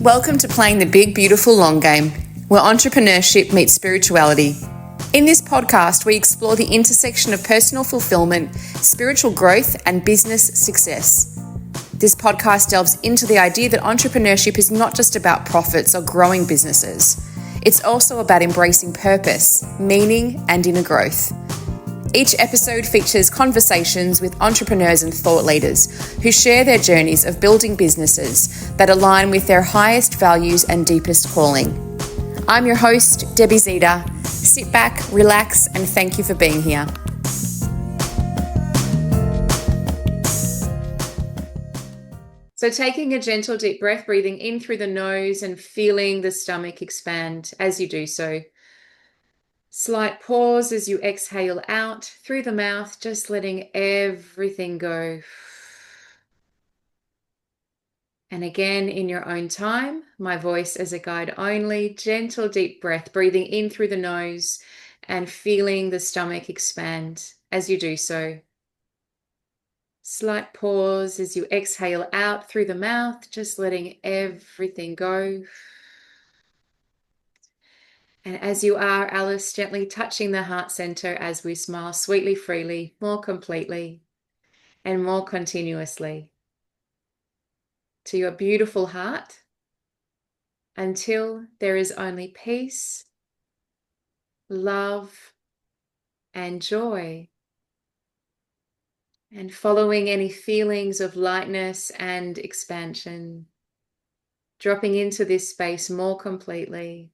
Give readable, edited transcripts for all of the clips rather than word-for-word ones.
Welcome to Playing the Big, Beautiful Long Game, where entrepreneurship meets spirituality. In this podcast, we explore the intersection of personal fulfillment, spiritual growth, and business success. This podcast delves into the idea that entrepreneurship is not just about profits or growing businesses. It's also about embracing purpose, meaning, and inner growth. Each episode features conversations with entrepreneurs and thought leaders who share their journeys of building businesses that align with their highest values and deepest calling. I'm your host, Debbie Zita. Sit back, relax, and thank you for being here. So taking a gentle deep breath, breathing in through the nose and feeling the stomach expand as you do so. Slight pause as you exhale out through the mouth, just letting everything go. And again, in your own time, my voice as a guide only, gentle deep breath, breathing in through the nose and feeling the stomach expand as you do so. Slight pause as you exhale out through the mouth, just letting everything go. And as you are, Alice, gently touching the heart center as we smile sweetly, freely, more completely, and more continuously to your beautiful heart until there is only peace, love, and joy. And following any feelings of lightness and expansion, dropping into this space more completely.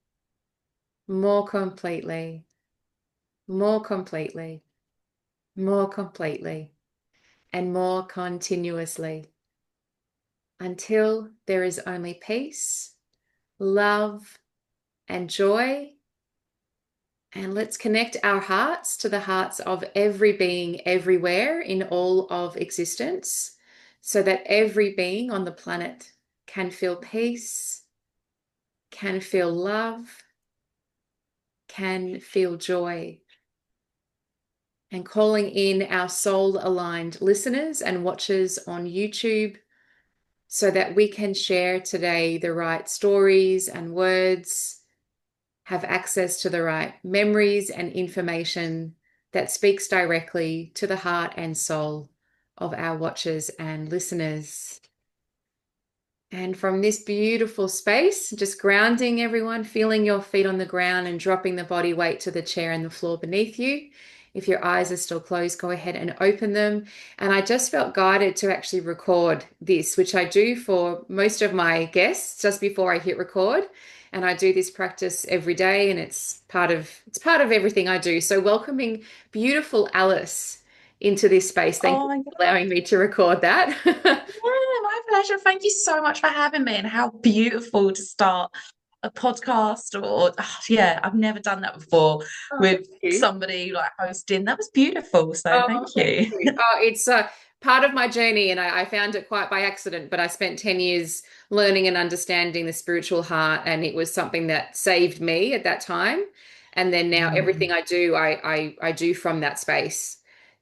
More completely, more completely, more completely, and more continuously until there is only peace, love, and joy. And let's connect our hearts to the hearts of every being everywhere in all of existence so that every being on the planet can feel peace, can feel love, can feel joy. And calling in our soul-aligned listeners and watchers on YouTube so that we can share today the right stories and words, have access to the right memories and information that speaks directly to the heart and soul of our watchers and listeners. And from this beautiful space, just grounding everyone, feeling your feet on the ground and dropping the body weight to the chair and the floor beneath you. If your eyes are still closed, go ahead and open them. And I just felt guided to actually record this, which I do for most of my guests just before I hit record. And I do this practice every day, and it's part of everything I do. So welcoming beautiful Alice into this space. Thank you for allowing me to record that. Yeah, my pleasure. Thank you so much for having me, and how beautiful to start a podcast or yeah, I've never done that before with somebody like hosting. That was beautiful. So thank you. It's part of my journey, and I found it quite by accident, but I spent 10 years learning and understanding the spiritual heart, and it was something that saved me at that time. And then now everything I do, I do from that space.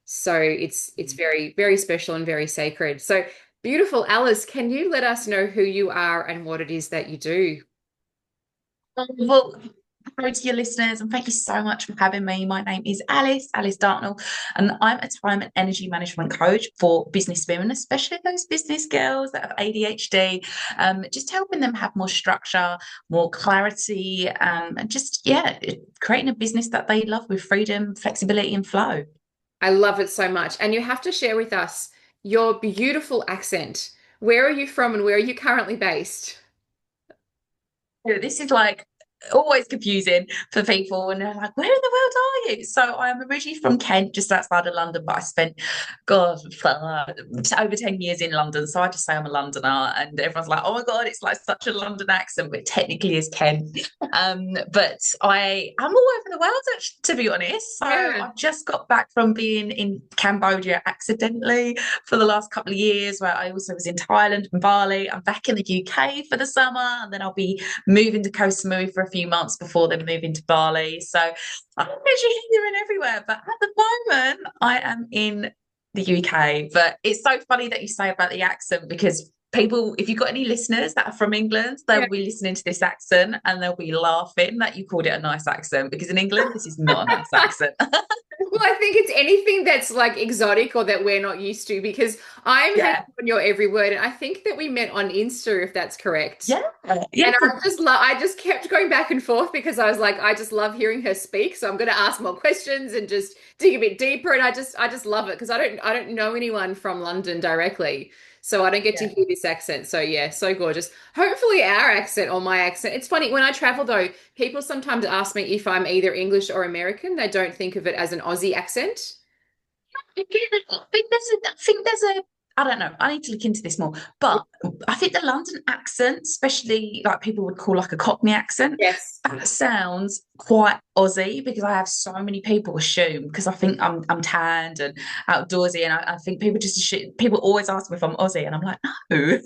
So it's very, very special and very sacred. So beautiful, Alice, can you let us know who you are and what it is that you do? Well, hello to your listeners, and thank you so much for having me. My name is Alice Dartnell, and I'm a time and energy management coach for business women, especially those business girls that have ADHD, just helping them have more structure, more clarity, and just, yeah, creating a business that they love with freedom, flexibility, and flow. I love it so much. And you have to share with us your beautiful accent. Where are you from and where are you currently based? This is like always confusing for people, and they're like, where in the world are you? So I'm originally from Kent, just outside of London, but I spent over 10 years in London, so I just say I'm a Londoner, and everyone's like, oh my god, it's like such a London accent, but technically is Kent. But I'm all over the world, actually, to be honest. So I've just got back from being in Cambodia accidentally for the last couple of years, where I also was in Thailand and Bali. I'm back in the UK for the summer, and then I'll be moving to Koh Samui for a few months before then moving to Bali. So I'm actually here and everywhere, but at the moment I am in the UK. But it's so funny that you say about the accent, because people, if you've got any listeners that are from England, Yeah. they'll be listening to this accent and they'll be laughing that you called it a nice accent, because in England, this is not a nice accent. Well, I think it's anything that's like exotic or that we're not used to because I'm hanging Yeah. on your every word. And I think that we met on Insta, if that's correct. Yeah. Yeah. And I just kept going back and forth because I was like, I just love hearing her speak. So I'm going to ask more questions and just dig a bit deeper. And I just love it because I don't know anyone from London directly. So I don't get to Yeah. hear this accent. So yeah, so gorgeous. Hopefully our accent or my accent. It's funny when I travel though, people sometimes ask me if I'm either English or American. They don't think of it as an Aussie accent. I think there's a I don't know. I need to look into this more. But I think the London accent, especially like people would call like a Cockney accent, Yes. that sounds quite Aussie, because I have so many people assume, because I think I'm tanned and outdoorsy, and I think people just assume, people always ask me if I'm Aussie, and I'm like, no.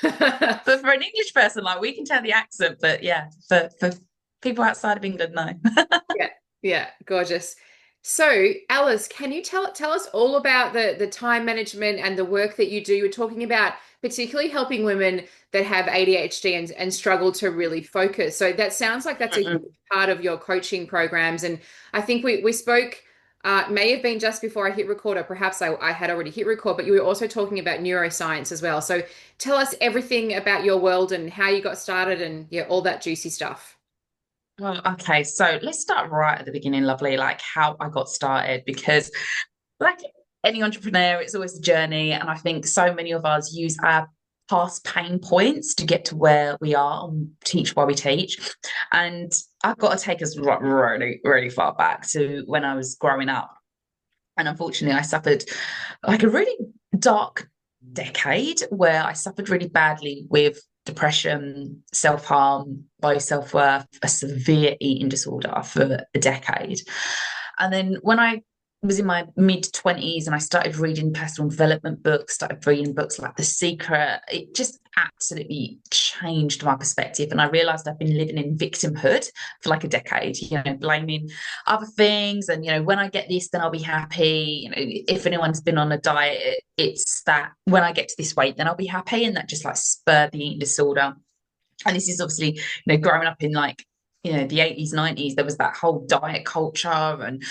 But for an English person, like, we can tell the accent, but yeah, for people outside of England, no. Yeah, yeah, gorgeous. So, Alice, can you tell us all about the time management and the work that you do? You were talking about particularly helping women that have ADHD and struggle to really focus. So that sounds like that's a huge part of your coaching programs. And I think we spoke, may have been just before I hit record, or perhaps I had already hit record, but you were also talking about neuroscience as well. So tell us everything about your world and how you got started and yeah, all that juicy stuff. Well, okay, so let's start right at the beginning, lovely, like how I got started, because like any entrepreneur, it's always a journey. And I think so many of us use our past pain points to get to where we are and teach why we teach. And I've got to take us really, really far back to when I was growing up. And unfortunately, I suffered like a really dark decade where I suffered really badly with depression, self harm, low self worth, a severe eating disorder for a decade. And then when I was in my mid 20s and I started reading personal development books, started reading books like The Secret, it just absolutely changed my perspective. And I realized I've been living in victimhood for like a decade, blaming other things. And, when I get this, then I'll be happy. If anyone's been on a diet, it's that when I get to this weight, then I'll be happy. And that just like spurred the eating disorder. And this is obviously, growing up in like, the 80s, 90s, there was that whole diet culture. And,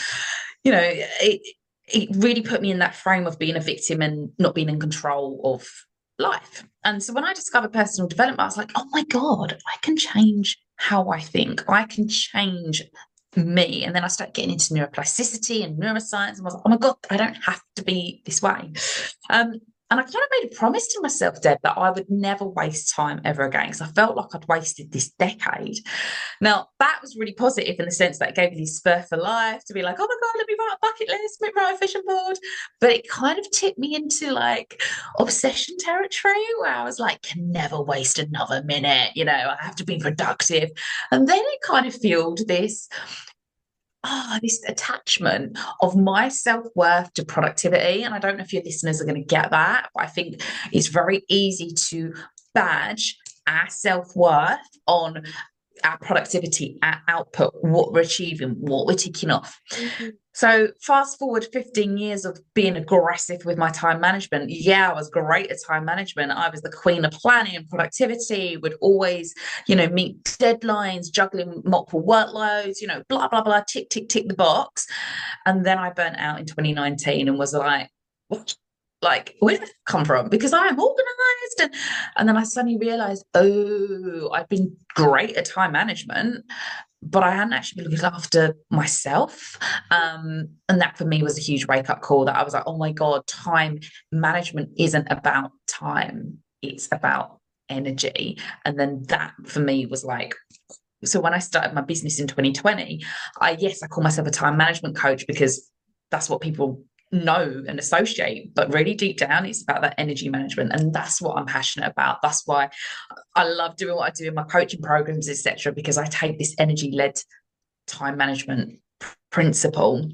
it really put me in that frame of being a victim and not being in control of life. And so when I discovered personal development, I was like, oh my God, I can change how I think. I can change me. And then I started getting into neuroplasticity and neuroscience, and I was like, oh my God, I don't have to be this way. And I kind of made a promise to myself, Deb, that I would never waste time ever again, because I felt like I'd wasted this decade. Now, that was really positive in the sense that it gave me this spur for life to be like, oh my God, let me write a bucket list, let me write a vision board. But it kind of tipped me into like obsession territory where I was like, can never waste another minute, I have to be productive. And then it kind of fueled this attachment of my self-worth to productivity. And I don't know if your listeners are going to get that, but I think it's very easy to badge our self-worth on our productivity, our output, what we're achieving, what we're ticking off. Mm-hmm. So fast forward 15 years of being aggressive with my time management. Yeah, I was great at time management. I was the queen of planning and productivity, would always, meet deadlines, juggling multiple workloads, blah, blah, blah, tick, tick, tick the box. And then I burnt out in 2019 and was like, what? Like, where did that come from? Because I am organized. And then I suddenly realized, oh, I've been great at time management, but I hadn't actually been looking after myself. And that for me was a huge wake up call, that I was like, oh my God, time management isn't about time. It's about energy. And then that for me was like, so when I started my business in 2020, I call myself a time management coach because that's what people know and associate, but really deep down it's about that energy management, and that's what I'm passionate about. That's why I love doing what I do in my coaching programs, etc., because I take this energy led time management principle,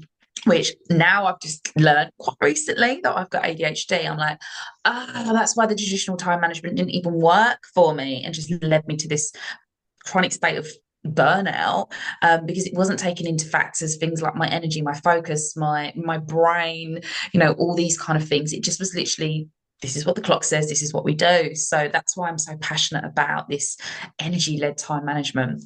which now I've just learned quite recently that I've got ADHD. I'm like, that's why the traditional time management didn't even work for me, and just led me to this chronic state of burnout, because it wasn't taking into factors things like my energy, my focus, my brain, all these kind of things. It just was literally this is what the clock says, this is what we do. So that's why I'm so passionate about this energy-led time management.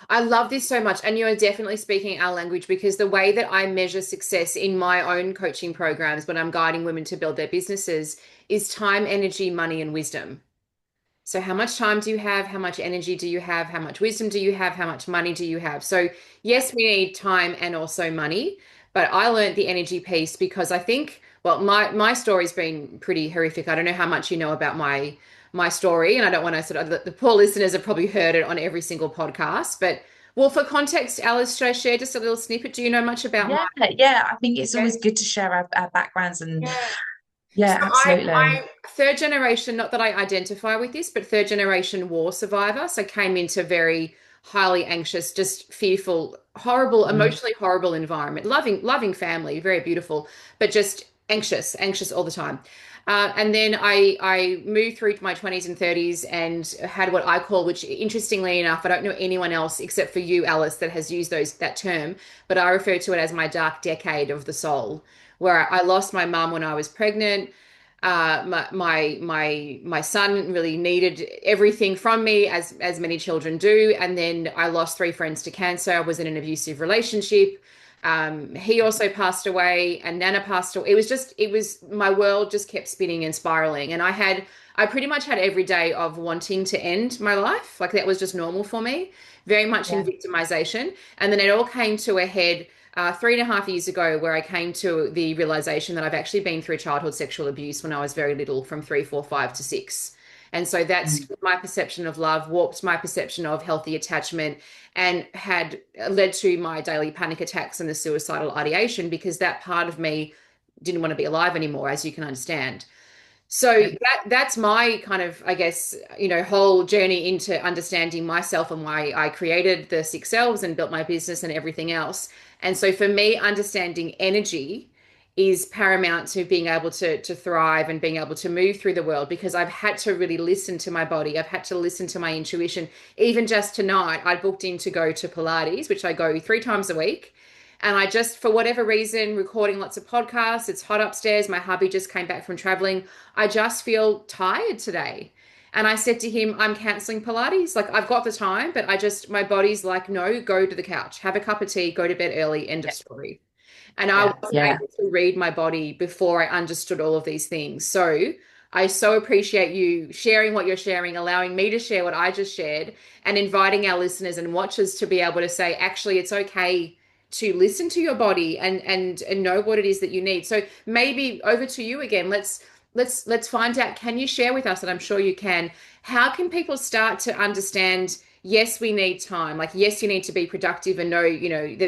I love this so much. And you are definitely speaking our language because the way that I measure success in my own coaching programs when I'm guiding women to build their businesses is time, energy, money, and wisdom. So, how much time do you have? How much energy do you have? How much wisdom do you have? How much money do you have? So, yes, we need time and also money. But I learned the energy piece because I think, well, my story's been pretty horrific. I don't know how much you know about my story, and I don't want to sort of the poor listeners have probably heard it on every single podcast. But well, for context, Alice, should I share just a little snippet? Do you know much about my? Yeah, yeah. I think it's always good to share our backgrounds and Yeah. So yeah, absolutely. I'm third generation, not that I identify with this, but third generation war survivor. So came into very highly anxious, just fearful, horrible, Mm. emotionally horrible environment. Loving family, very beautiful, but just anxious all the time. And then I moved through to my 20s and 30s and had what I call, which interestingly enough, I don't know anyone else except for you, Alice, that has used that term, but I refer to it as my dark decade of the soul, where I lost my mum when I was pregnant. My son really needed everything from me, as many children do. And then I lost three friends to cancer. I was in an abusive relationship. He also passed away, and Nana passed away. It was my world just kept spinning and spiraling. And I pretty much had every day of wanting to end my life. Like that was just normal for me, very much in Yeah. victimization. And then it all came to a head 3.5 years ago, where I came to the realization that I've actually been through childhood sexual abuse when I was very little, from 3, 4, 5 to 6. And so that's Mm. my perception of love, warped my perception of healthy attachment, and had led to my daily panic attacks and the suicidal ideation because that part of me didn't want to be alive anymore, as you can understand. So Yeah. that's my kind of, I guess, whole journey into understanding myself and why I created the Six Selves and built my business and everything else. And so for me, understanding energy is paramount to being able to thrive and being able to move through the world because I've had to really listen to my body. I've had to listen to my intuition. Even just tonight, I booked in to go to Pilates, which I go 3 times a week. And I just, for whatever reason, recording lots of podcasts, it's hot upstairs. My hubby just came back from traveling. I just feel tired today. And I said to him, I'm canceling Pilates. Like, I've got the time, but my body's like, no, go to the couch, have a cup of tea, go to bed early, end of Yeah. story. And I Yeah. wasn't Yeah. able to read my body before I understood all of these things. So I so appreciate you sharing what you're sharing, allowing me to share what I just shared, and inviting our listeners and watchers to be able to say, actually, it's okay to listen to your body and know what it is that you need. So maybe over to you again. Let's find out. Can you share with us, and I'm sure you can, how can people start to understand, yes, we need time. Like, yes, you need to be productive and know,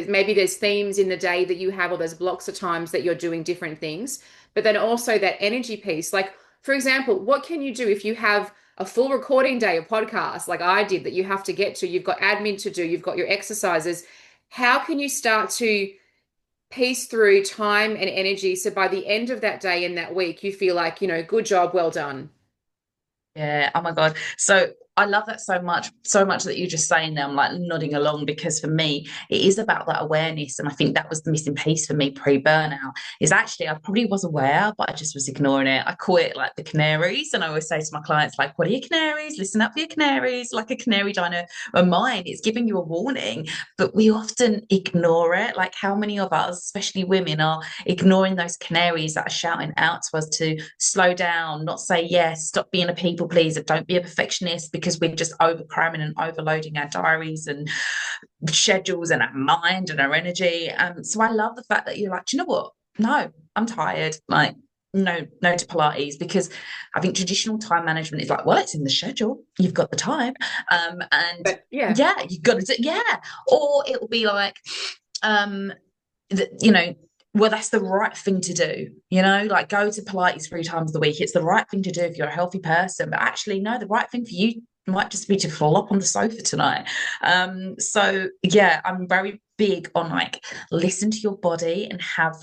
maybe there's themes in the day that you have, or there's blocks of times that you're doing different things. But then also that energy piece. Like, for example, what can you do if you have a full recording day of podcasts like I did that you have to get to? You've got admin to do, you've got your exercises. How can you start to piece through time and energy so by the end of that day and that week, you feel like, good job, well done? Yeah. Oh my God. So I love that so much that you're just saying there. I'm like nodding along because for me, it is about that awareness. And I think that was the missing piece for me pre-burnout is actually I probably was aware, but I just was ignoring it. I call it like the canaries. And I always say to my clients, like, what are your canaries? Listen up for your canaries, like a canary diner of mine. It's giving you a warning, but we often ignore it. Like how many of us, especially women, are ignoring those canaries that are shouting out to us to slow down, not say yes, stop being a people pleaser, don't be a perfectionist because we're just over cramming and overloading our diaries and schedules and our mind and our energy. So I love the fact that you're like, do you know what? No, I'm tired. Like, no to Pilates because I think traditional time management is like, well, it's in the schedule. You've got the time. And But yeah. yeah, you've got to do, yeah. Or it will be like, um, you know, well, that's the right thing to do, like go to Pilates 3 times a week. It's the right thing to do if you're a healthy person. But actually, no, the right thing for you might just be to flop on the sofa tonight. So yeah, I'm very big on like listen to your body and have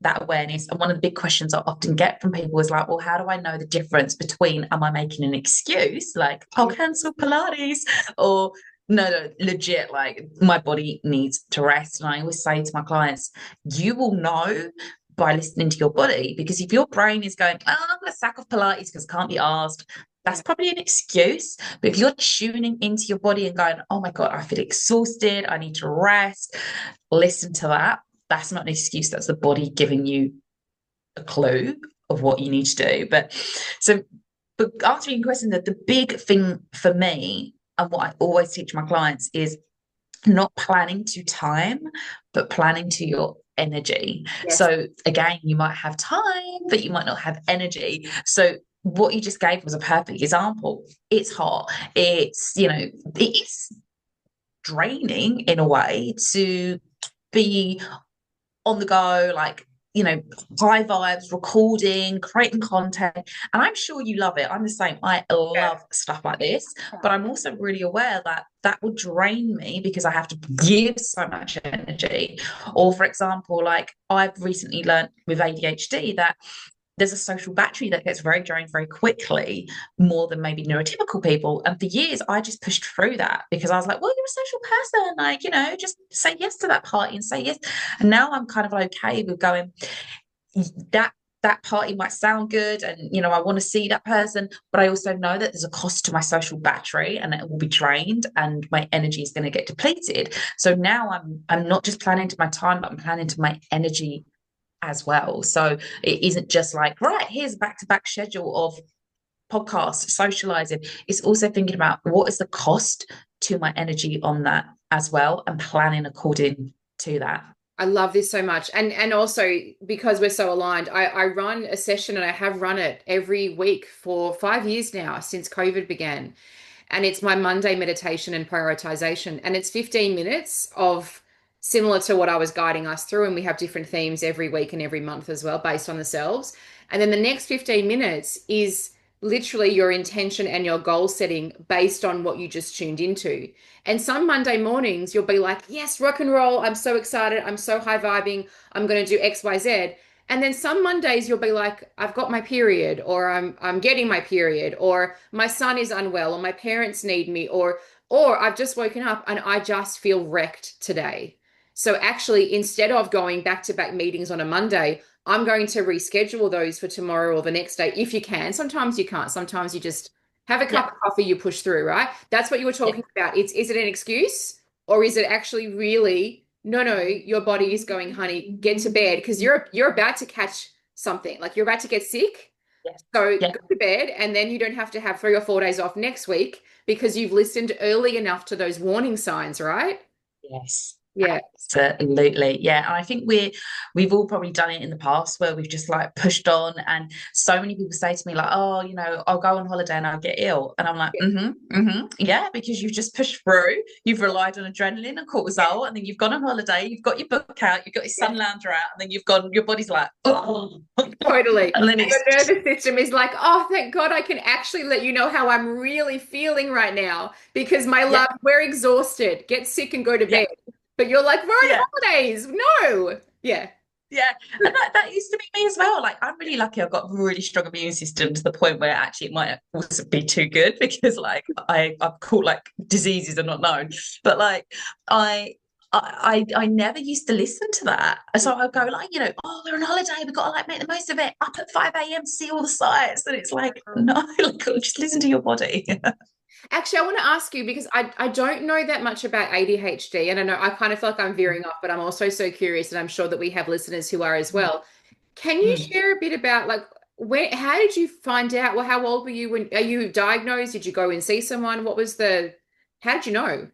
that awareness. And one of the big questions I often get from people is like, well, how do I know the difference between am I making an excuse, like I'll cancel Pilates, or no, legit, like my body needs to rest. And I always say to my clients, you will know by listening to your body. Because if your brain is going, oh, I'm going to sack off Pilates because I can't be asked, that's probably an excuse. But if you're tuning into your body and going, oh my God, I feel exhausted, I need to rest, listen to that. That's not an excuse. That's the body giving you a clue of what you need to do. But answering your question, that the big thing for me and what I always teach my clients is not planning to time, but planning to your energy. Yes. So again, you might have time, but you might not have energy. So what you just gave was a perfect example. It's hot. It's draining in a way to be on the go, like, high vibes, recording, creating content. And I'm sure you love it. I'm the same. I love stuff like this, but I'm also really aware that that will drain me because I have to give so much energy. Or, for example, like I've recently learned with ADHD that there's a social battery that gets very drained very quickly, more than maybe neurotypical people. And for years, I just pushed through that because I was like, well, you're a social person. Like, just say yes to that party and say yes. And now I'm kind of okay with going, that party might sound good and I want to see that person, but I also know that there's a cost to my social battery and it will be drained and my energy is going to get depleted. So now I'm not just planning to my time, but I'm planning to my energy as well. So it isn't just like, right, here's a back-to-back schedule of podcasts, socializing. It's also thinking about what is the cost to my energy on that as well and planning according to that. I love this so much. And also because we're so aligned, I run a session and I have run it every week for 5 years now since COVID began. And it's my Monday meditation and prioritization. And it's 15 minutes of similar to what I was guiding us through. And we have different themes every week and every month as well, based on the selves. And then the next 15 minutes is literally your intention and your goal setting based on what you just tuned into. And some Monday mornings, you'll be like, yes, rock and roll. I'm so excited. I'm so high vibing. I'm going to do X, Y, Z. And then some Mondays you'll be like, I've got my period, or I'm getting my period, or my son is unwell, or my parents need me, or I've just woken up and I just feel wrecked today. So actually, instead of going back to back meetings on a Monday, I'm going to reschedule those for tomorrow or the next day if you can. Sometimes you can't. Sometimes you just have a cup of coffee, you push through, right? That's what you were talking about. Is it an excuse or is it actually really no, your body is going, honey, get to bed because you're about to catch something. Like you're about to get sick. So go to bed and then you don't have to have 3 or 4 days off next week because you've listened early enough to those warning signs, right? Yes. Yeah. Absolutely. Yeah. And I think we've all probably done it in the past where we've just like pushed on, and so many people say to me, like, oh, I'll go on holiday and I'll get ill. And I'm like, yeah, because you've just pushed through, you've relied on adrenaline and cortisol, and then you've gone on holiday, you've got your book out, you've got your sun lounger out, and then you've gone, your body's like, oh. Totally. And then your nervous system is like, oh, thank God I can actually let you know how I'm really feeling right now because my love, we're exhausted. Get sick and go to bed. But you're like, we're on holidays. No. Yeah. Yeah. And that used to be me as well. Like, I'm really lucky I've got a really strong immune system to the point where actually it might also be too good because like I've caught like diseases are not known. But like I never used to listen to that. So I'd go like, oh, we're on holiday, we've got to like make the most of it. Up at 5 a.m. see all the sights. And it's like, no, like just listen to your body. Actually, I want to ask you because I don't know that much about ADHD, and I know I kind of feel like I'm veering off, but I'm also so curious, and I'm sure that we have listeners who are as well. Can you share a bit about like how did you find out? Well, how old were you when are you diagnosed? Did you go and see someone? How did you know?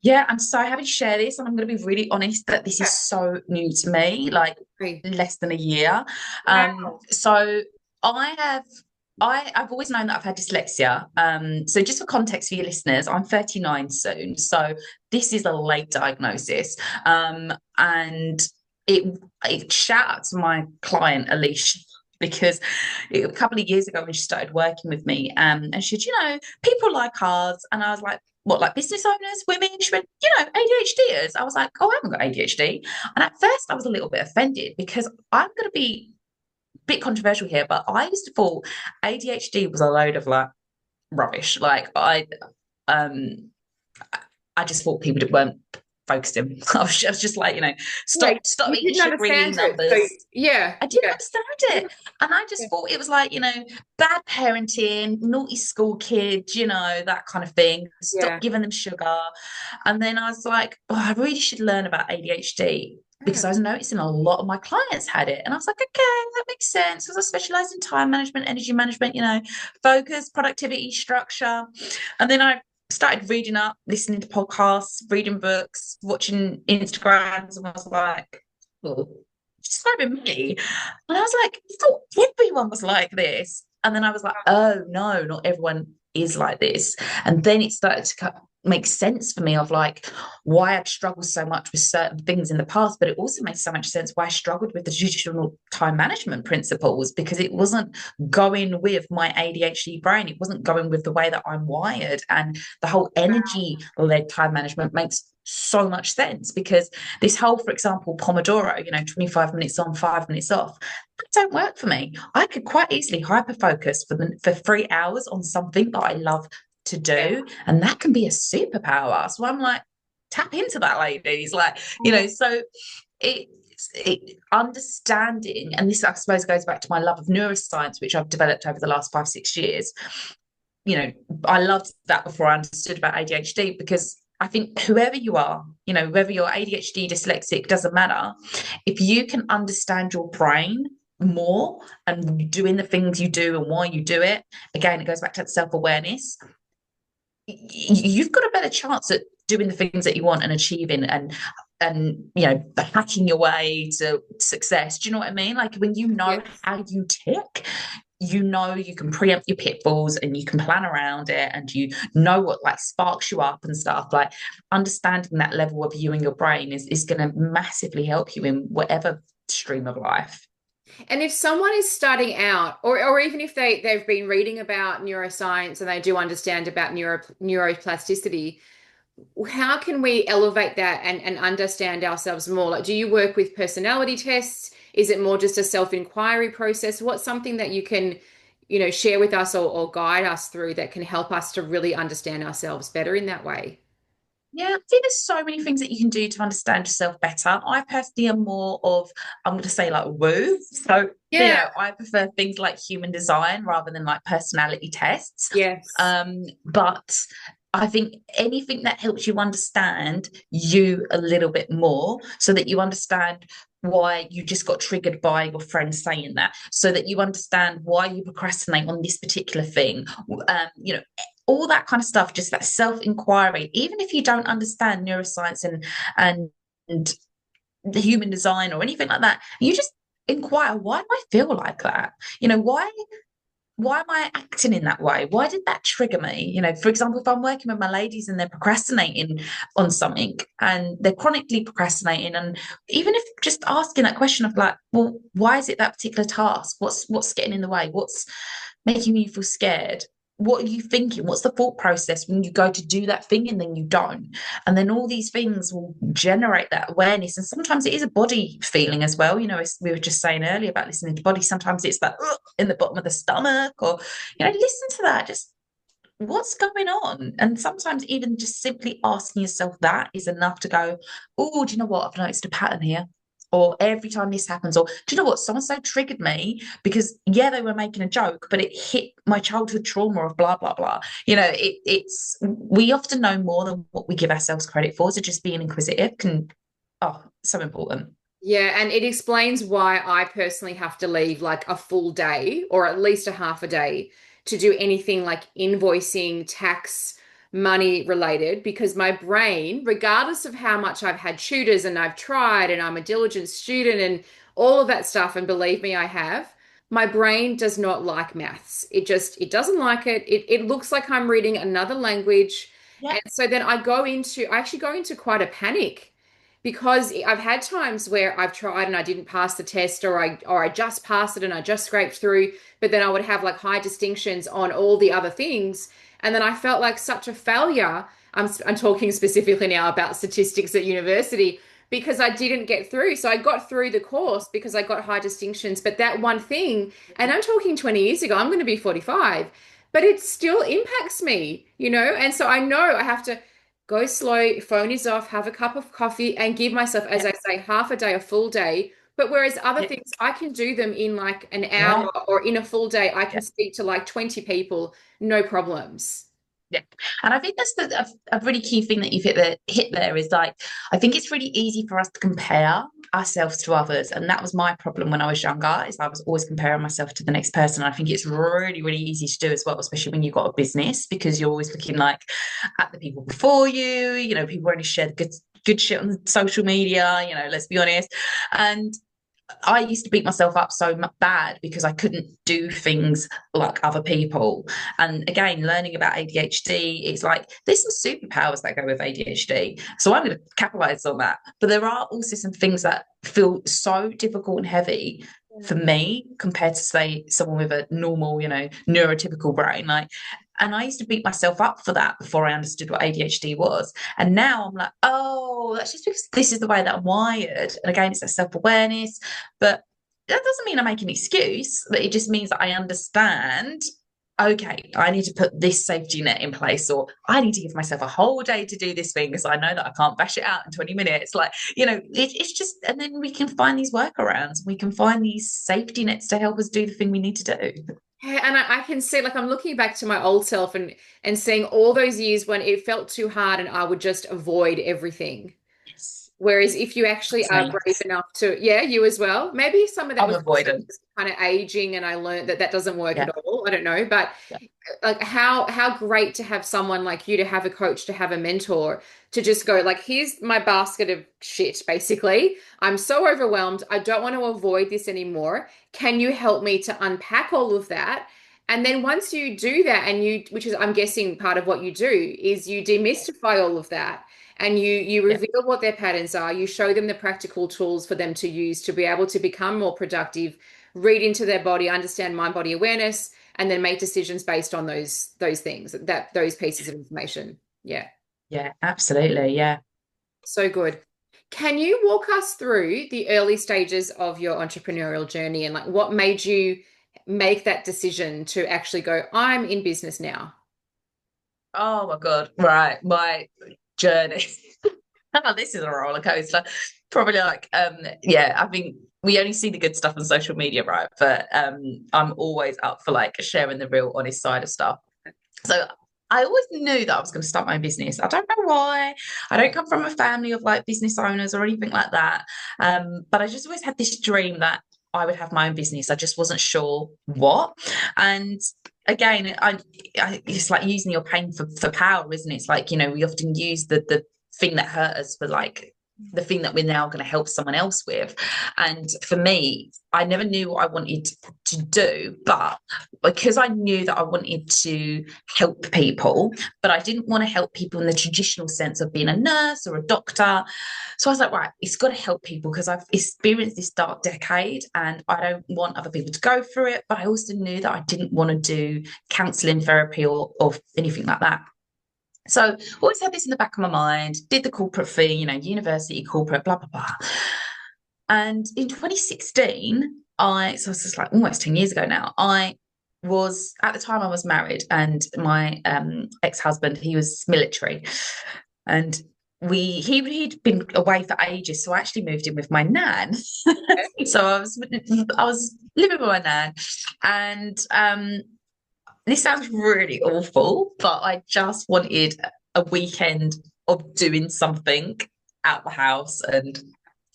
Yeah, I'm so happy to share this. And I'm going to be really honest that this is so new to me, like less than a year. Wow. So I've always known that I've had dyslexia. So just for context for your listeners, I'm 39 soon. So this is a late diagnosis. And it shout out to my client, Alicia, because a couple of years ago when she started working with me, and she said, people like ours. And I was like, what, like business owners, women? She went, ADHDers. I was like, oh, I haven't got ADHD. And at first I was a little bit offended because I'm going to be a bit controversial here, but I used to thought ADHD was a load of like rubbish. Like I just thought people weren't focusing. I was just like, Yeah, stop you eating didn't sugary understand it. So numbers. yeah, I didn't yeah, understand it. And I yeah, just thought it was like, bad parenting, naughty school kids, that kind of thing. Stop yeah, giving them sugar. And then I was like, oh, I really should learn about ADHD because yeah, I was noticing a lot of my clients had it. And I was like, okay, that makes sense because I specialize in time management, energy management, focus, productivity, structure. And then I started reading up, listening to podcasts, reading books, watching Instagrams, and I was like, oh, describing me. And I was like, I thought everyone was like this. And then I was like, oh no, not everyone is like this. And then it started to make sense for me of like why I'd struggled so much with certain things in the past, but it also makes so much sense why I struggled with the traditional time management principles because it wasn't going with my ADHD brain. It wasn't going with the way that I'm wired. And the whole energy led time management makes so much sense because this whole, for example, Pomodoro, 25 minutes on, 5 minutes off, that don't work for me. I could quite easily hyper focus for 3 hours on something that I love to yeah. do, and that can be a superpower. So I'm like, tap into that, ladies. Like, so it understanding, and this I suppose goes back to my love of neuroscience, which I've developed over the last 5 6 years. I loved that before I understood about ADHD because I think whoever you are, whether you're ADHD, dyslexic, doesn't matter. If you can understand your brain more and doing the things you do and why you do it, again, it goes back to self-awareness. You've got a better chance at doing the things that you want and achieving and hacking your way to success. Do you know what I mean? Like when you know Yes. how you tick, you can preempt your pitfalls and you can plan around it and you know what like sparks you up and stuff. Like understanding that level of you and your brain is going to massively help you in whatever stream of life. And if someone is starting out, or even if they've been reading about neuroscience and they do understand about neuroplasticity, how can we elevate that and understand ourselves more? Like, do you work with personality tests? Is it more just a self-inquiry process? What's something that you can, share with us or guide us through that can help us to really understand ourselves better in that way? Yeah, I think there's so many things that you can do to understand yourself better. I personally am more of, I'm going to say like woo. So, Yeah. I prefer things like human design rather than like personality tests. Yes. But I think anything that helps you understand you a little bit more so that you understand why you just got triggered by your friend saying that, so that you understand why you procrastinate on this particular thing. All that kind of stuff, just that self-inquiry, even if you don't understand neuroscience and the human design or anything like that, you just inquire, why do I feel like that? Why am I acting in that way? Why did that trigger me? For example, if I'm working with my ladies and they're procrastinating on something and they're chronically procrastinating, and even if just asking that question of like, well, why is it that particular task? What's getting in the way? What's making you feel scared? What are you thinking? What's the thought process when you go to do that thing and then you don't? And then all these things will generate that awareness. And sometimes it is a body feeling as well. As we were just saying earlier about listening to body. Sometimes it's that in the bottom of the stomach, or listen to that. Just what's going on? And sometimes even just simply asking yourself that is enough to go, oh, do you know what? I've noticed a pattern here. Or every time this happens, or do you know what? Someone so triggered me because yeah, they were making a joke, but it hit my childhood trauma of blah blah blah. It's we often know more than what we give ourselves credit for. So just being inquisitive can, so important. Yeah, and it explains why I personally have to leave like a full day or at least a half a day to do anything like invoicing, tax, money related, because my brain, regardless of how much I've had tutors and I've tried and I'm a diligent student and all of that stuff, and believe me, I have, my brain does not like maths. It doesn't like it. It looks like I'm reading another language. Yeah. And so then I actually go into quite a panic because I've had times where I've tried and I didn't pass the test, or I just passed it and I just scraped through, but then I would have like high distinctions on all the other things, and then I felt like such a failure. I'm talking specifically now about statistics at university because I didn't get through. So I got through the course because I got high distinctions, but that one thing, and I'm talking 20 years ago, I'm going to be 45, but it still impacts me. And so I know I have to go slow, phone is off, have a cup of coffee, and give myself, as Yeah. I say, half a day, a full day. But whereas other Yeah. things, I can do them in like an Yeah. hour, or in a full day, I can Yeah. speak to like 20 people, no problems. Yeah. And I think that's a really key thing that you've hit there is like, I think it's really easy for us to compare ourselves to others. And that was my problem when I was younger, is I was always comparing myself to the next person. And I think it's really, really easy to do as well, especially when you've got a business, because you're always looking like at the people before you, people only share the good shit on social media, let's be honest. And I used to beat myself up so bad because I couldn't do things like other people. And again, learning about ADHD, it's like there's some superpowers that go with ADHD. So I'm going to capitalize on that. But there are also some things that feel so difficult and heavy for me compared to, say, someone with a normal, neurotypical brain. And I used to beat myself up for that before I understood what ADHD was. And now I'm like, oh, that's just because this is the way that I'm wired. And again, it's that self-awareness. But that doesn't mean I make an excuse, but it just means that I understand, okay, I need to put this safety net in place, or I need to give myself a whole day to do this thing because I know that I can't bash it out in 20 minutes. It's just, and then we can find these workarounds. We can find these safety nets to help us do the thing we need to do. Yeah, and I can see, like, I'm looking back to my old self and seeing all those years when it felt too hard and I would just avoid everything. Yes. Whereas if you actually That's are me. brave enough to, yeah, you as well. Maybe some of that I'm was also avoidant. just kind of aging, and I learned that that doesn't work Yeah. at all. I don't know, but Yeah. like how great to have someone like you, to have a coach, to have a mentor, to just go like, here's my basket of shit, basically. I'm so overwhelmed. I don't want to avoid this anymore. Can you help me to unpack all of that? And then once you do that, and which is, I'm guessing, part of what you do is you demystify all of that, and you Yeah. reveal what their patterns are. You show them the practical tools for them to use to be able to become more productive, read into their body, understand mind body awareness, and then make decisions based on those things, that those pieces of information. Yeah, Yeah, absolutely. Yeah. so good. Can you walk us through the early stages of your entrepreneurial journey, and like what made you make that decision to actually go, I'm in business now? Oh my God. Right. My journey. Oh, this is a roller coaster. Probably like, yeah, I think we only see the good stuff on social media, right? But I'm always up for like sharing the real honest side of stuff. So I always knew that I was going to start my own business. I don't know why. I don't come from a family of like business owners or anything like that. But I just always had this dream that I would have my own business. I just wasn't sure what. And again, it's like using your pain for power, isn't it? It's like, we often use the thing that hurt us for like the thing that we're now going to help someone else with. And for me, I never knew what I wanted to do, but because I knew that I wanted to help people, but I didn't want to help people in the traditional sense of being a nurse or a doctor. So I was like, right, it's got to help people because I've experienced this dark decade and I don't want other people to go through it. But I also knew that I didn't want to do counseling, therapy, or anything like that. So always had this in the back of my mind, did the corporate thing, university, corporate, blah, blah, blah. And in 2016, so it's just like almost 10 years ago now, at the time I was married, and my ex-husband, he was military. And he'd been away for ages, so I actually moved in with my nan. So I was living with my nan, and this sounds really awful, but I just wanted a weekend of doing something out the house. And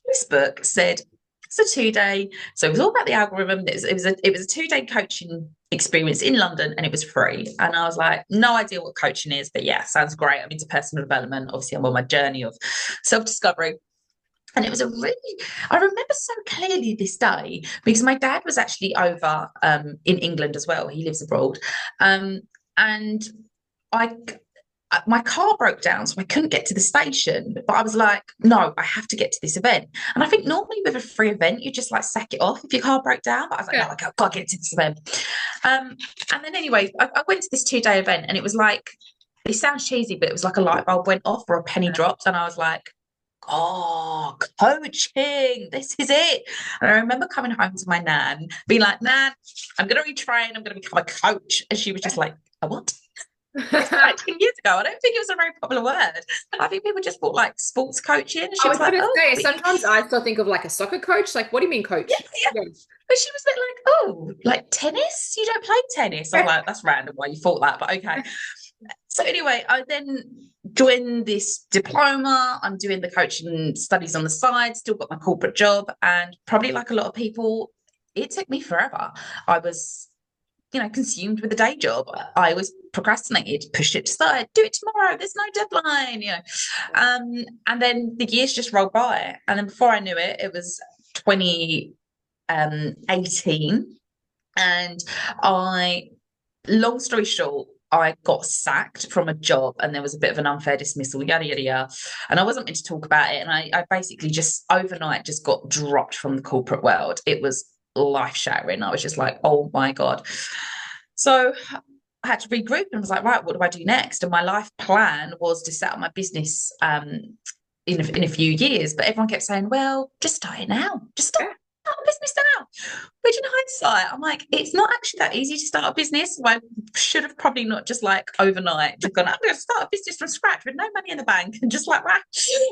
this book said it's a 2 day. So it was all about the algorithm. It was a 2 day coaching experience in London, and it was free. And I was like, no idea what coaching is, but yeah, sounds great. I'm into personal development. Obviously, I'm on my journey of self-discovery. And it was I remember so clearly this day because my dad was actually over in England as well. He lives abroad. And I, my car broke down, so I couldn't get to the station. But I was like, no, I have to get to this event. And I think normally with a free event, you just like sack it off if your car broke down. But I was like, no, I've got to get to this event. And then anyway, I went to this 2 day event, and it was like, it sounds cheesy, but it was like a light bulb went off or a penny dropped. And I was like, oh, coaching, this is it. And I remember coming home to my nan, being like, Nan, I'm going to retrain, I'm going to become a coach. And she was just like, a what? It's like 10 years ago. I don't think it was a very popular word. I think people just thought like sports coaching. And I she was was like, going to oh, say, but sometimes I still think of like a soccer coach. Like, what do you mean, yeah, coach? yeah. Yeah. But she was a bit like, oh, like tennis? You don't play tennis? I was like, that's random why you thought that, but okay. So anyway, I then joined this diploma. I'm doing the coaching studies on the side, still got my corporate job. And probably like a lot of people, it took me forever. I was, consumed with a day job. I was procrastinated, pushed it aside, do it tomorrow, there's no deadline. And then the years just rolled by. And then before I knew it, it was 2018. And long story short, I got sacked from a job and there was a bit of an unfair dismissal, yada, yada, yada. And I wasn't meant to talk about it. And I basically just overnight just got dropped from the corporate world. It was life shattering. I was just like, oh my God. So I had to regroup and was like, right, what do I do next? And my life plan was to set up my business in a few years. But everyone kept saying, well, just start it now. Just start a business now. Which in hindsight, I'm like, it's not actually that easy to start a business. I should have probably not just like overnight just gone, I'm going to start a business from scratch with no money in the bank and just like, right.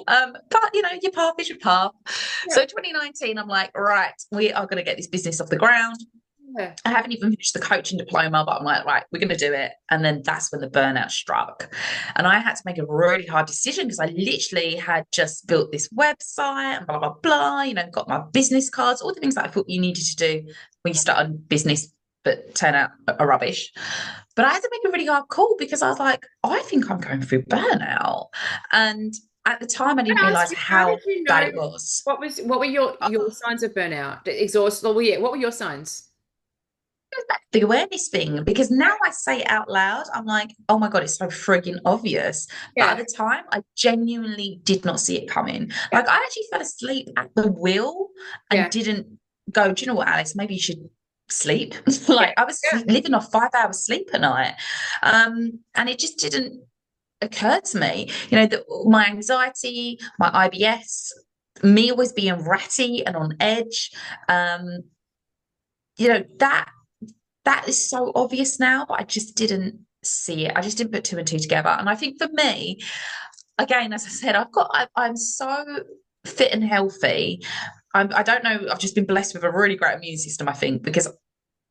But your path is your path. Yeah. So 2019, I'm like, right, we are going to get this business off the ground. Yeah. I haven't even finished the coaching diploma, but I'm like, right, we're going to do it. And then that's when the burnout struck. And I had to make a really hard decision because I literally had just built this website and blah, blah, blah, got my business cards, all the things that I thought you needed to do when you start a business, but turn out are rubbish. But I had to make a really hard call because I was like, I think I'm going through burnout. And at the time, I Can didn't I ask realize you, how did how you bad know it was. what were your signs of burnout? Exhausted? Well, yeah, what were your signs? The awareness thing, because now I say it out loud, I'm like, oh my God, it's so frigging obvious. But at Yeah. the time, I genuinely did not see it coming. Yeah. Like, I actually fell asleep at the wheel and Yeah. didn't go, do you know what, Alice? Maybe you should sleep. Yeah. Like, I was Yeah. living off 5 hours sleep a night. And it just didn't occur to me, my anxiety, my IBS, me always being ratty and on edge. Um, that is so obvious now, but I just didn't see it. I just didn't put two and two together. And I think for me, again, as I said, I'm so fit and healthy. I don't know. I've just been blessed with a really great immune system, I think, because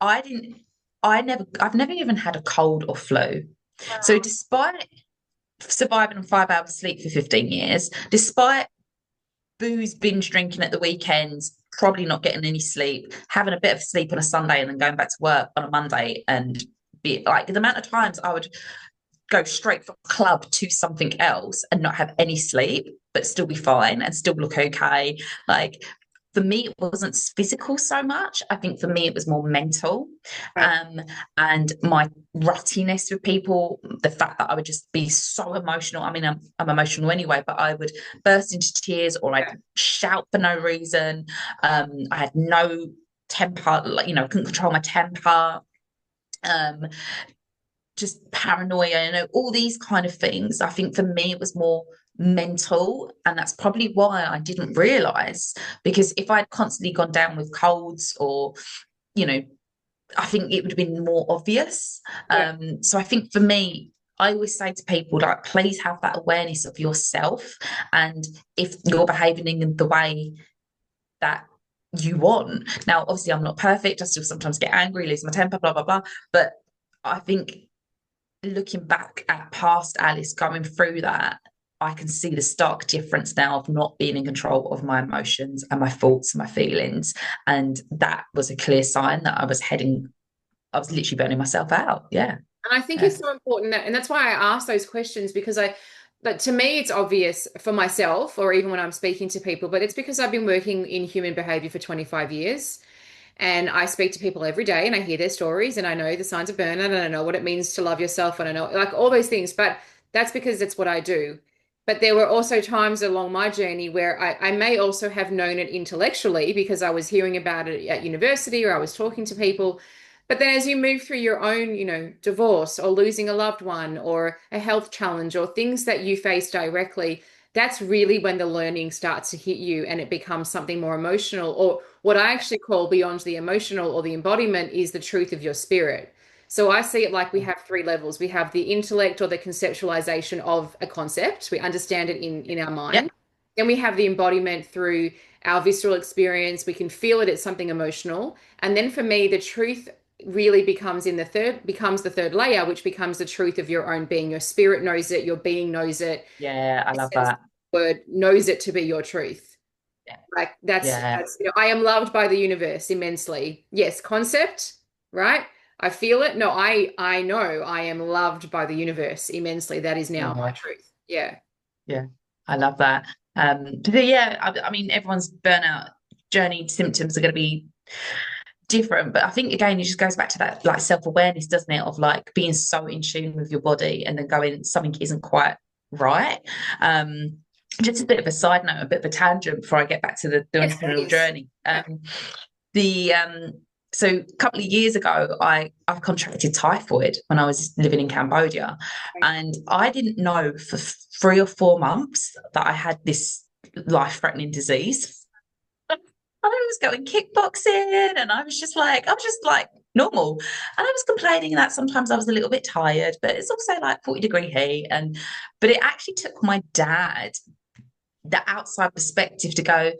I didn't, I've never even had a cold or flu. So despite surviving on 5 hours sleep for 15 years, despite booze binge drinking at the weekends, probably not getting any sleep, having a bit of sleep on a Sunday and then going back to work on a Monday, and be like the amount of times I would go straight from club to something else and not have any sleep, but still be fine and still look okay. Like, for me, it wasn't physical so much. I think for me, it was more mental. Right. And my ruttiness with people, the fact that I would just be so emotional. I mean, I'm emotional anyway, but I would burst into tears or I'd shout for no reason. I had no temper, like, couldn't control my temper. Just paranoia, all these kind of things. I think for me, it was more mental. And that's probably why I didn't realize, because if I'd constantly gone down with colds or, I think it would have been more obvious. Yeah. So I think for me, I always say to people, like, please have that awareness of yourself. And if you're behaving in the way that you want. Now, obviously, I'm not perfect. I still sometimes get angry, lose my temper, blah, blah, blah. But I think looking back at past Alice going through that, I can see the stark difference now of not being in control of my emotions and my thoughts and my feelings. And that was a clear sign that I was literally burning myself out. Yeah. And I think Yeah. it's so important and that's why I ask those questions because but to me, it's obvious for myself or even when I'm speaking to people, but it's because I've been working in human behavior for 25 years. And I speak to people every day and I hear their stories and I know the signs of burnout and I know what it means to love yourself and I know like all those things. But that's because it's what I do. But there were also times along my journey where I may also have known it intellectually because I was hearing about it at university or I was talking to people. But then as you move through your own, divorce or losing a loved one or a health challenge or things that you face directly, that's really when the learning starts to hit you and it becomes something more emotional or what I actually call beyond the emotional or the embodiment is the truth of your spirit. So I see it like we have three levels. We have the intellect or the conceptualization of a concept. We understand it in our Yeah. mind. Then we have the embodiment through our visceral experience. We can feel it, it's something emotional. And then for me, the truth really becomes the third layer, which becomes the truth of your own being. Your spirit knows it, your being knows it. Yeah, I love Essence of that. the word knows it to be your truth. Yeah. Like that's Yeah. that's I am loved by the universe immensely. Yes, concept, right? I feel it. No, I know I am loved by the universe immensely. That is now my Yeah. truth. Yeah. Yeah. I love that. But yeah, I mean, everyone's burnout journey symptoms are going to be different, but I think again, it just goes back to that like self-awareness, doesn't it? Of like being so in tune with your body and then going, something isn't quite right. Um, just a bit of a side note, a bit of a tangent before I get back to the Yes, entrepreneurial please. journey. Yeah. The So a couple of years ago, I contracted typhoid when I was living in Cambodia, and I didn't know for 3 or 4 months that I had this life-threatening disease. I was going kickboxing and I was just like normal. And I was complaining that sometimes I was a little bit tired, but it's also like 40-degree heat. But it actually took my dad, the outside perspective, to go,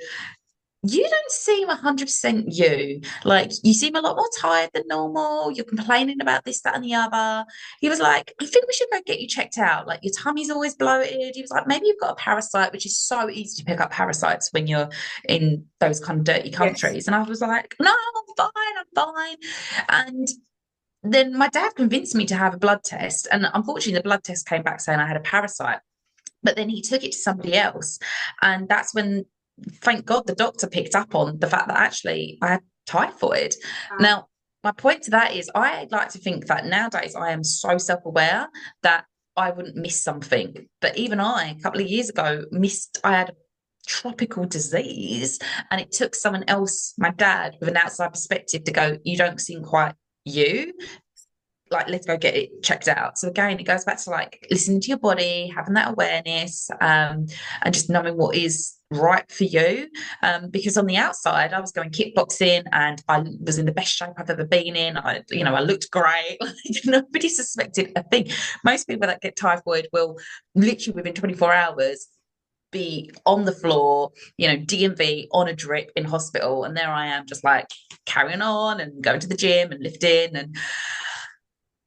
you don't seem 100% you. Like, you seem a lot more tired than normal. You're complaining about this, that, and the other. He was like, I think we should go get you checked out. Like, your tummy's always bloated. He was like, maybe you've got a parasite, which is so easy to pick up parasites when you're in those kind of dirty Yes. countries. And I was like, no, I'm fine. I'm fine. And then my dad convinced me to have a blood test. And unfortunately, the blood test came back saying I had a parasite. But then he took it to somebody else. And that's when, thank God, the doctor picked up on the fact that actually I had typhoid. Wow. Now, my point to that is I like to think that nowadays I am so self-aware that I wouldn't miss something. But even I, a couple of years ago, I had a tropical disease, and it took someone else, my dad, with an outside perspective to go, you don't seem quite you, like, let's go get it checked out. So again, it goes back to like listening to your body, having that awareness, and just knowing what is right for you. Because on the outside, I was going kickboxing and I was in the best shape I've ever been in. I looked great. Nobody suspected a thing. Most people that get typhoid will literally within 24 hours be on the floor, DMV on a drip in hospital. And there I am, just like carrying on and going to the gym and lifting, and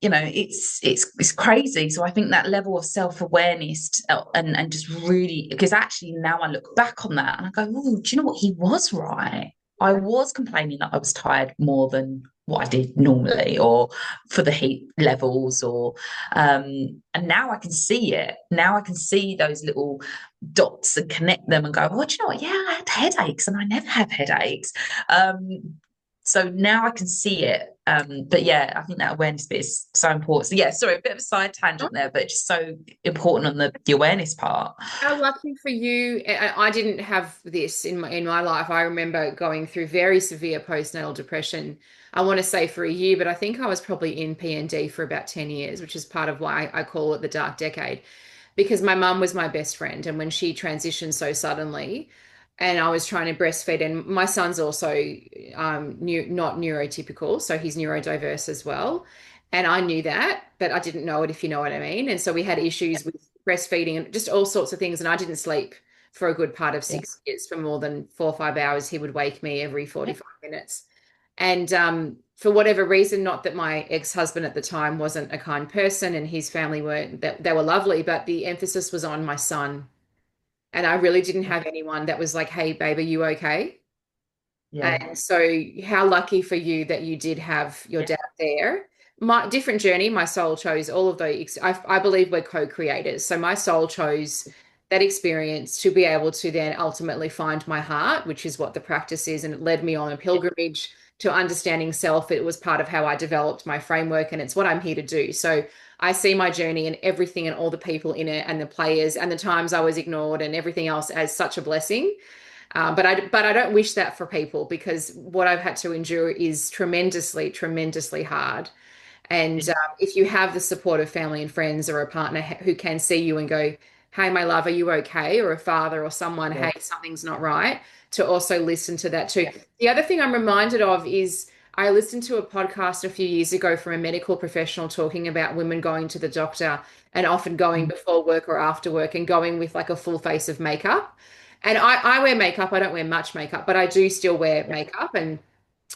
it's crazy. So I think that level of self-awareness, and just really, because actually now I look back on that and I go, oh, do you know what, he was right. I was complaining that I was tired more than what I did normally, or for the heat levels, or and now I can see it. Now I can see those little dots and connect them and go, oh, do you know what, yeah, I had headaches and I never have headaches. So now I can see it. But yeah, I think that awareness bit is so important. So yeah, sorry, a bit of a side tangent there, but just so important on the awareness part. How lucky for you. I didn't have this in my life. I remember going through very severe postnatal depression. I want to say for a year, but I think I was probably in PND for about 10 years, which is part of why I call it the dark decade, because my mum was my best friend. And when she transitioned so suddenly, and I was trying to breastfeed, and my son's also not neurotypical, so he's neurodiverse as well. And I knew that, but I didn't know it, if you know what I mean. And so we had issues with breastfeeding and just all sorts of things. And I didn't sleep for a good part of Yeah, 6 years. For more than 4 or 5 hours, he would wake me every yeah, 45 minutes. And for whatever reason, not that my ex-husband at the time wasn't a kind person and his family weren't, that they were lovely, but the emphasis was on my son. And I really didn't have anyone that was like, hey, babe, are you okay? yeah, And so, how lucky for you that you did have your yeah, dad there. My different journey, my soul chose all of those. I believe we're co-creators. So, my soul chose that experience to be able to then ultimately find my heart, which is what the practice is. And it led me on a yeah, pilgrimage to understanding self. It was part of how I developed my framework, and it's what I'm here to do. So, I see my journey and everything and all the people in it and the players and the times I was ignored and everything else as such a blessing. But I don't wish that for people, because what I've had to endure is tremendously, tremendously hard. And yeah, if you have the support of family and friends or a partner who can see you and go, hey, my love, are you okay? Or a father or someone, yeah, hey, something's not right, to also listen to that too. yeah, The other thing I'm reminded of is I listened to a podcast a few years ago from a medical professional talking about women going to the doctor and often going Mm. before work or after work and going with like a full face of makeup. And I wear makeup. I don't wear much makeup, but I do still wear Yeah. makeup. And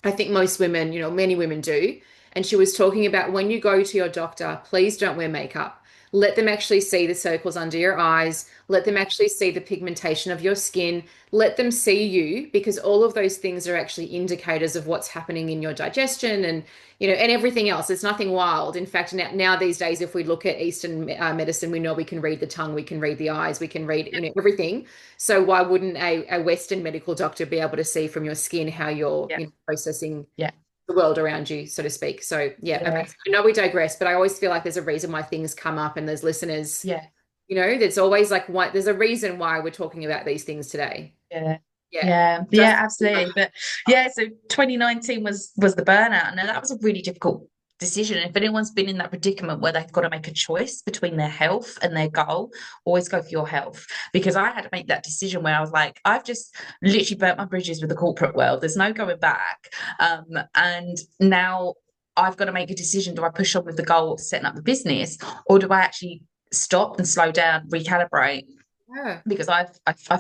I think most women, many women do. And she was talking about when you go to your doctor, please don't wear makeup. Let them actually see the circles under your eyes. Let them actually see the pigmentation of your skin. Let them see you because all of those things are actually indicators of what's happening in your digestion and everything else. It's nothing wild. In fact, now these days, if we look at Eastern medicine, we know we can read the tongue, we can read the eyes, we can read, everything. So why wouldn't a Western medical doctor be able to see from your skin how you're, Yeah. processing Yeah. the world around you, so to speak? So yeah, Yeah. amazing. I know we digress, but I always feel like there's a reason why things come up and there's listeners, Yeah. there's always like why there's a reason why we're talking about these things today. Yeah. Yeah. Yeah, Just yeah, absolutely. But yeah, so 2019 was the burnout, and that was a really difficult decision. If anyone's been in that predicament where they've got to make a choice between their health and their goal, always go for your health. Because I had to make that decision where I was like, I've just literally burnt my bridges with the corporate world. There's no going back. And now I've got to make a decision. Do I push on with the goal of setting up the business, or do I actually stop and slow down, recalibrate? yeah. Because I've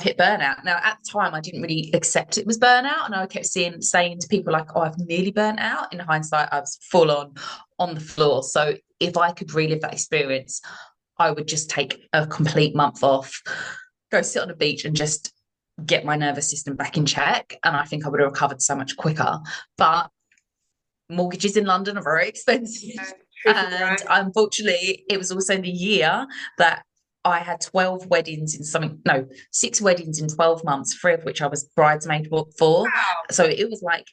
hit burnout. Now at the time I didn't really accept it was burnout, and I kept saying to people like, "Oh, I've nearly burnt out." In hindsight, I was full on the floor. So if I could relive that experience, I would just take a complete month off, go sit on a beach, and just get my nervous system back in check. And I think I would have recovered so much quicker. But mortgages in London are very expensive. Tricky, And right? unfortunately, it was also the year that I had 12 weddings in something, no, 6 weddings in 12 months, three of which I was bridesmaid for. So it was like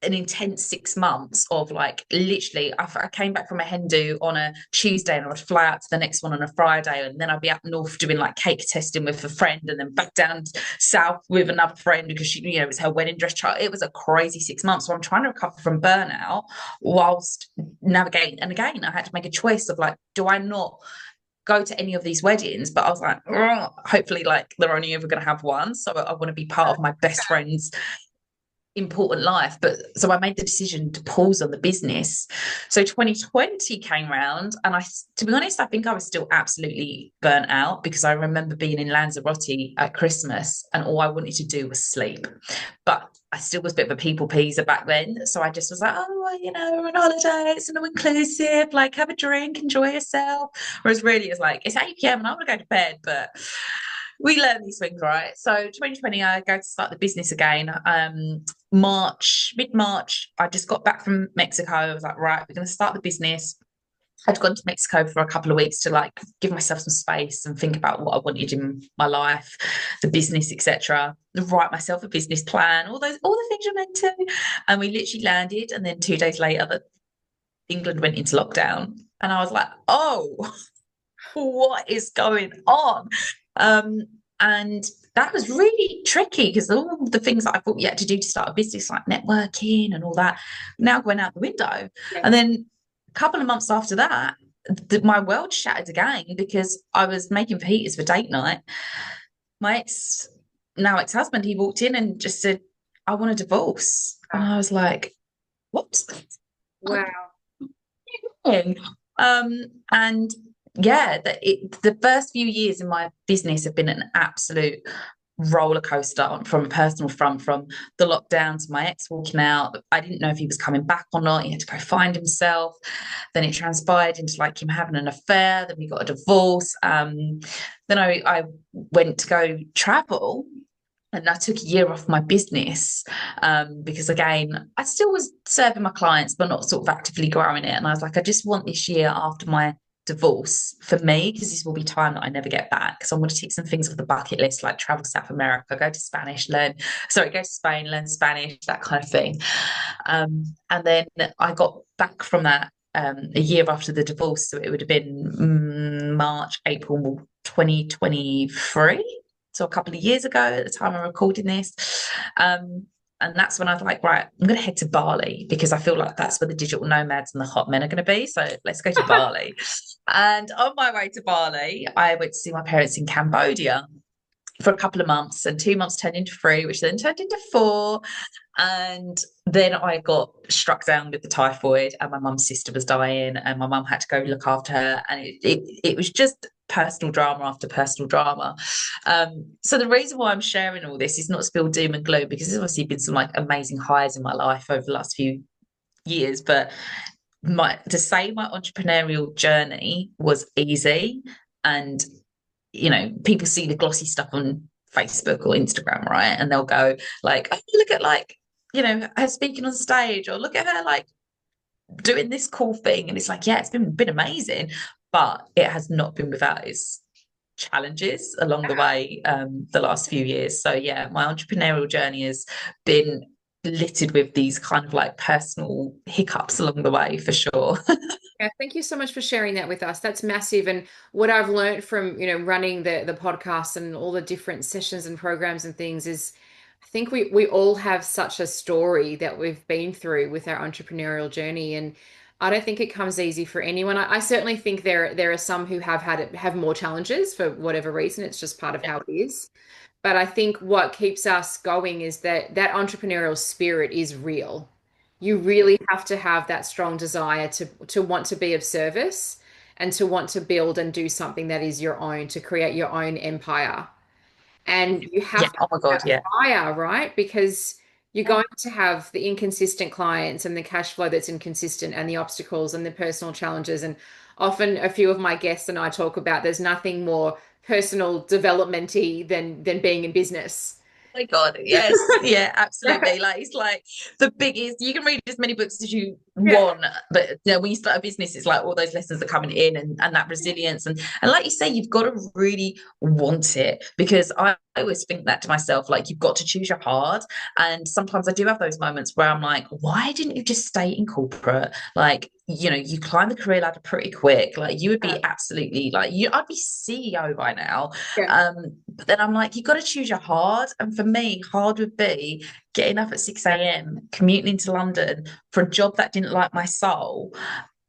an intense 6 months of like literally I came back from a hen do on a Tuesday and I would fly out to the next one on a Friday, and then I'd be up north doing like cake testing with a friend, and then back down south with another friend because she, it was her wedding dress trial. It was a crazy 6 months. So I'm trying to recover from burnout whilst navigating. And again, I had to make a choice of like, do I not go to any of these weddings? But I was like, hopefully like they're only ever going to have one, so I want to be part of my best friend's important life. But so I made the decision to pause on the business. So 2020 came round, and to be honest, I think I was still absolutely burnt out because I remember being in Lanzarote at Christmas and all I wanted to do was sleep. But I still was a bit of a people pleaser back then. So I just was like, oh, well, we're on holiday, it's an all-inclusive, like have a drink, enjoy yourself. Whereas really it's like, it's 8 p.m. and I want to go to bed, but we learn these things, right? So 2020, I go to start the business again. Mid-March, I just got back from Mexico. I was like, right, we're going to start the business. I'd gone to Mexico for a couple of weeks to like give myself some space and think about what I wanted in my life, the business, etc. Write myself a business plan, all the things you're meant to. And we literally landed, and then 2 days later, that England went into lockdown, and I was like, oh, what is going on? And that was really tricky because all the things that I thought you had to do to start a business, like networking and all that, now went out the window. Yeah. And then a couple of months after that, my world shattered again because I was making fajitas for date night. My now ex-husband, he walked in and just said, I want a divorce. And I was like, whoops. Wow. And yeah, the first few years in my business have been an absolute roller coaster from a personal front, from the lockdown to my ex walking out. I didn't know if he was coming back or not. He had to go find himself. Then it transpired into like him having an affair. Then we got a divorce. Then I went to go travel. And I took a year off my business because, again, I still was serving my clients, but not sort of actively growing it. And I was like, I just want this year after my divorce for me, because this will be time that I never get back. So I'm going to tick some things off the bucket list, like travel South America, go to go to Spain, learn Spanish, that kind of thing. And then I got back from that a year after the divorce. So it would have been March, April 2023. So a couple of years ago at the time I'm recording this. And that's when I was like, right, I'm going to head to Bali because I feel like that's where the digital nomads and the hot men are going to be. So let's go to Bali. And on my way to Bali, I went to see my parents in Cambodia for a couple of months, and 2 months turned into 3, which then turned into 4. And then I got struck down with the typhoid, and my mum's sister was dying, and my mum had to go look after her. And it was just personal drama after personal drama. So the reason why I'm sharing all this is not to spill doom and gloom, because there's obviously been some like amazing highs in my life over the last few years. But to say my entrepreneurial journey was easy, and people see the glossy stuff on Facebook or Instagram, right? And they'll go like, oh, look at like, her speaking on stage, or look at her like doing this cool thing. And it's like, yeah, it's been amazing, but it has not been without its challenges along the way, the last few years. So yeah, my entrepreneurial journey has been littered with these kind of like personal hiccups along the way, for sure. Yeah, thank you so much for sharing that with us. That's massive. And what I've learned from, running the podcast and all the different sessions and programs and things is I think we all have such a story that we've been through with our entrepreneurial journey. And I don't think it comes easy for anyone. I certainly think there are some who have more challenges for whatever reason. It's just part of how it is. But I think what keeps us going is that entrepreneurial spirit is real. You really have to have that strong desire to want to be of service and to want to build and do something that is your own, to create your own empire. And you Yeah. have to Oh my have God. Yeah. fire, right? Because you're Yeah. going to have the inconsistent clients and the cash flow that's inconsistent and the obstacles and the personal challenges. And often a few of my guests and I talk about there's nothing more personal development-y than being in business. My God, yes, yeah, absolutely. Like it's like the biggest. You can read as many books as you Yeah. want, but when you start a business, it's like all those lessons are coming in, and that resilience, and like you say, you've got to really want it, because I always think that to myself, like you've got to choose your hard. And sometimes I do have those moments where I'm like, why didn't you just stay in corporate? Like, you climb the career ladder pretty quick. Like you would be absolutely like I'd be CEO by now. Yeah. But then I'm like, you've got to choose your hard. And for me, hard would be getting up at 6 a.m., commuting into London for a job that didn't like my soul,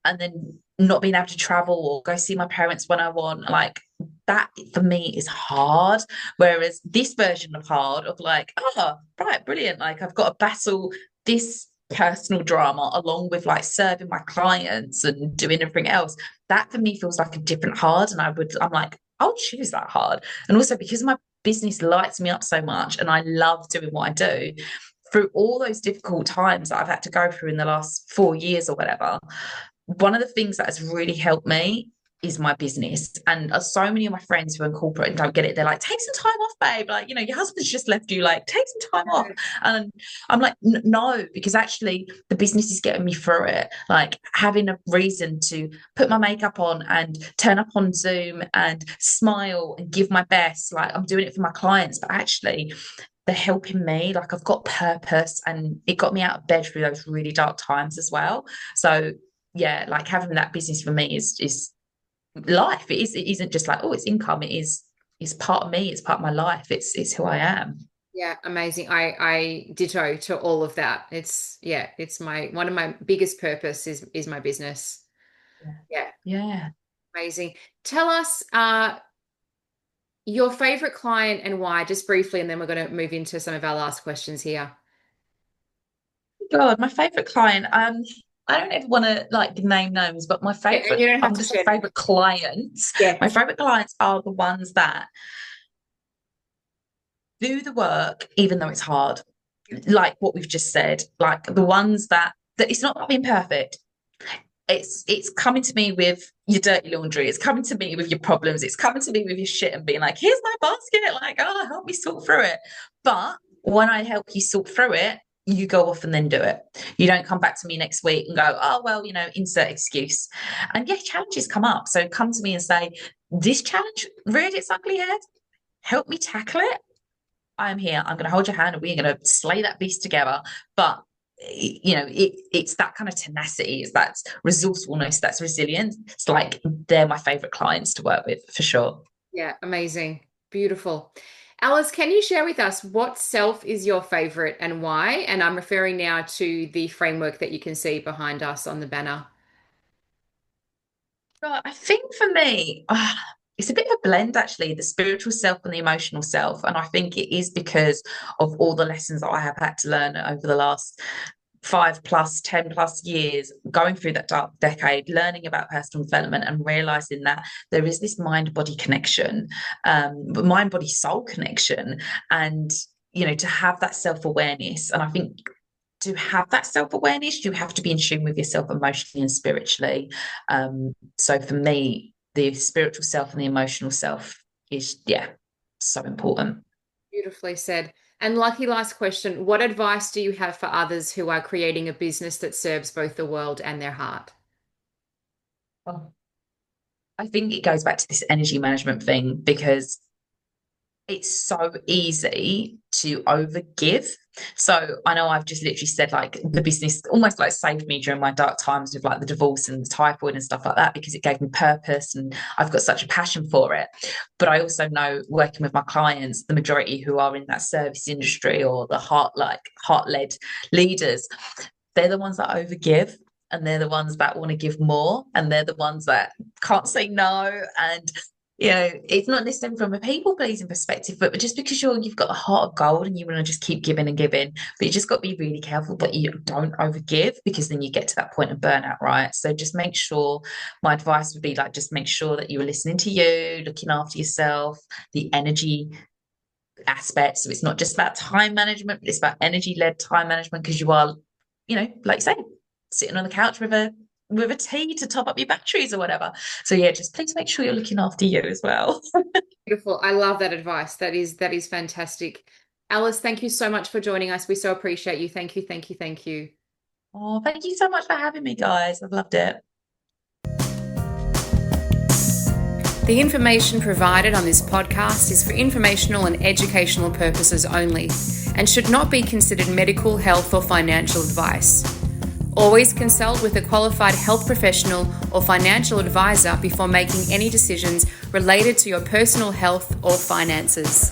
and then not being able to travel or go see my parents when I want. Like that for me is hard. Whereas this version of hard, of like, oh, right, brilliant. Like I've got to battle this personal drama along with like serving my clients and doing everything else. That for me feels like a different hard. And I'm like, I'll choose that hard. And also because my business lights me up so much and I love doing what I do, through all those difficult times that I've had to go through in the last 4 years or whatever, one of the things that has really helped me is my business. And so many of my friends who are in corporate and don't get it, they're like, take some time off, babe. Like, your husband's just left you, like, take some time off. And I'm like, no, because actually the business is getting me through it. Like having a reason to put my makeup on and turn up on Zoom and smile and give my best. Like I'm doing it for my clients, but actually they're helping me. Like I've got purpose, and it got me out of bed through those really dark times as well. So yeah, like having that business for me is life. It isn't just like, oh, it's income. It's part of me, it's part of my life, it's who I am. Yeah, amazing. I ditto to all of that. It's my one of my biggest purpose is my business. Yeah. Yeah, Yeah. amazing. Tell us your favorite client and why, just briefly, and then we're going to move into some of our last questions here. God, my favorite client. I don't ever want to like name names, but Yeah, and you don't I'm have to gonna say share names. favorite clients. My Yes. favorite clients are the ones that do the work even though it's hard. Like what we've just said, like the ones that it's not about being perfect. It's coming to me with your dirty laundry. It's coming to me with your problems. It's coming to me with your shit and being like, here's my basket. Like, oh, help me sort through it. But when I help you sort through it, you go off and then do it. You don't come back to me next week and go, oh, well, insert excuse. And yeah, challenges come up. So come to me and say, this challenge reared its ugly head. Help me tackle it. I'm here. I'm going to hold your hand and we're going to slay that beast together. But it's that kind of tenacity, it's that resourcefulness, that's resilience. It's like they're my favorite clients to work with for sure. Yeah, amazing. Beautiful. Alice, can you share with us what self is your favorite and why? And I'm referring now to the framework that you can see behind us on the banner. God, I think for me, it's a bit of a blend, actually, the spiritual self and the emotional self. And I think it is because of all the lessons that I have had to learn over the last 5 plus, 10 plus years, going through that dark decade, learning about personal development and realizing that there is this mind body connection, mind body soul connection. And, to have that self awareness. And I think to have that self awareness, you have to be in tune with yourself emotionally and spiritually. So for me, the spiritual self and the emotional self is, yeah, so important. Beautifully said. And lucky last question, what advice do you have for others who are creating a business that serves both the world and their heart? Oh, I think it goes back to this energy management thing, because it's so easy to overgive. So I know I've just literally said, like, the business almost like saved me during my dark times with like the divorce and the typhoid and stuff like that, because it gave me purpose and I've got such a passion for it. But I also know, working with my clients, the majority who are in that service industry or the heart-led leaders, they're the ones that overgive, and they're the ones that want to give more, and they're the ones that can't say no. And it's not necessarily from a people pleasing perspective, but just because you've got the heart of gold and you want to just keep giving and giving, but you just got to be really careful that you don't overgive, because then you get to that point of burnout, right? So just make sure, my advice would be, like, just make sure that you are listening to you, looking after yourself, the energy aspect. So it's not just about time management, but it's about energy-led time management, because you are, like you say, sitting on the couch with a tea to top up your batteries or whatever. So yeah, just please make sure you're looking after you as well. Beautiful. I love that advice. That is fantastic. Alice, thank you so much for joining us. We so appreciate you. Thank you, thank you, thank you. Oh, thank you so much for having me, guys. I've loved it. The information provided on this podcast is for informational and educational purposes only and should not be considered medical, health, or financial advice. Always consult with a qualified health professional or financial advisor before making any decisions related to your personal health or finances.